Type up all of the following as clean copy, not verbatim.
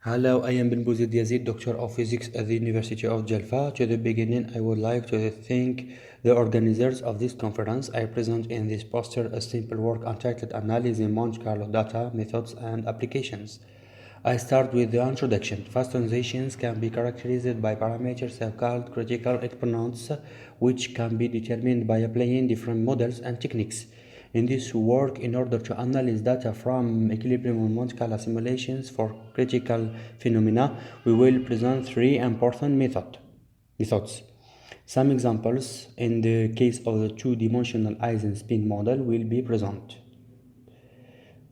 Hello, I am Benbouzid Yazid, Doctor of Physics at the University of Jalfa. To the beginning, I would like to thank the organizers of this conference. I present in this poster a simple work entitled Analyzing Monte Carlo Data, Methods and Applications. I start with the introduction. Fast transitions can be characterized by parameters called critical exponents, which can be determined by applying different models and techniques. In this work, in order to analyze data from equilibrium and Monte Carlo simulations for critical phenomena, we will present three important methods. Some examples in the case of the two-dimensional Eisenspin model will be presented.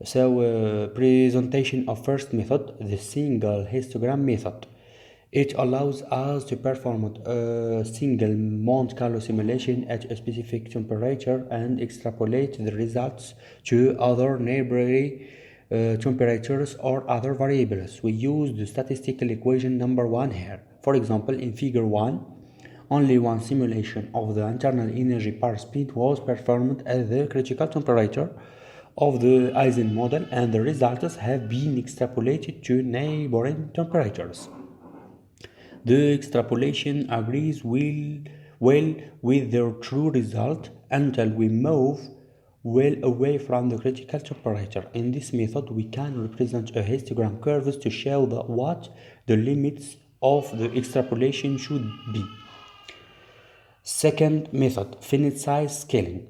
So, presentation of first method, the single histogram method. It allows us to perform a single Monte Carlo simulation at a specific temperature and extrapolate the results to other neighboring temperatures or other variables. We use the statistical equation number 1 here. For example, in figure 1, only one simulation of the internal energy per spin was performed at the critical temperature of the Eisen model, and the results have been extrapolated to neighboring temperatures. The extrapolation agrees well with their true result until we move well away from the critical temperature. In this method, we can represent a histogram curves to show what the limits of the extrapolation should be. Second method, finite size scaling.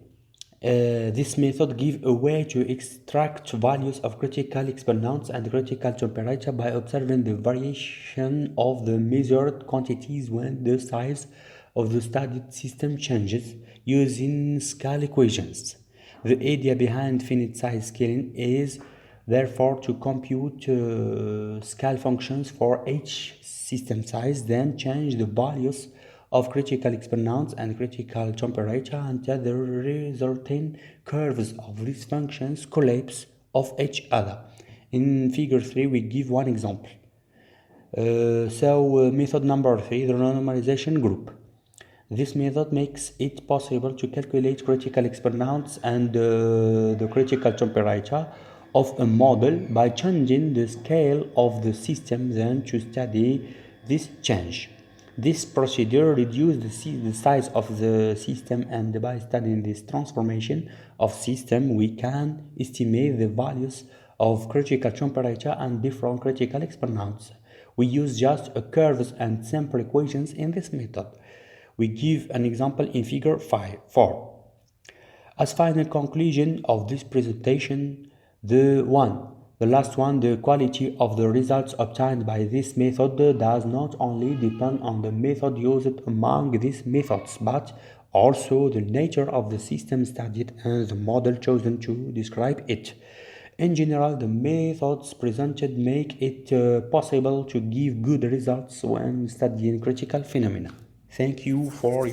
This method gives a way to extract values of critical exponents and critical temperature by observing the variation of the measured quantities when the size of the studied system changes using scale equations. The idea behind finite size scaling is therefore to compute scale functions for each system size, then change the values of critical exponents and critical temperature until the resulting curves of these functions collapse of each other. In figure 3, we give one example. Method number 3, the randomization group. This method makes it possible to calculate critical exponents and the critical temperature of a model by changing the scale of the system, then to study this change. This procedure reduces the size of the system, and by studying this transformation of system, we can estimate the values of critical temperature and different critical exponents. We use just curves and simple equations in this method. We give an example in figure 4. As final conclusion of this presentation, the last one, the quality of the results obtained by this method does not only depend on the method used among these methods, but also the nature of the system studied and the model chosen to describe it. In general, the methods presented make it possible to give good results when studying critical phenomena. Thank you for your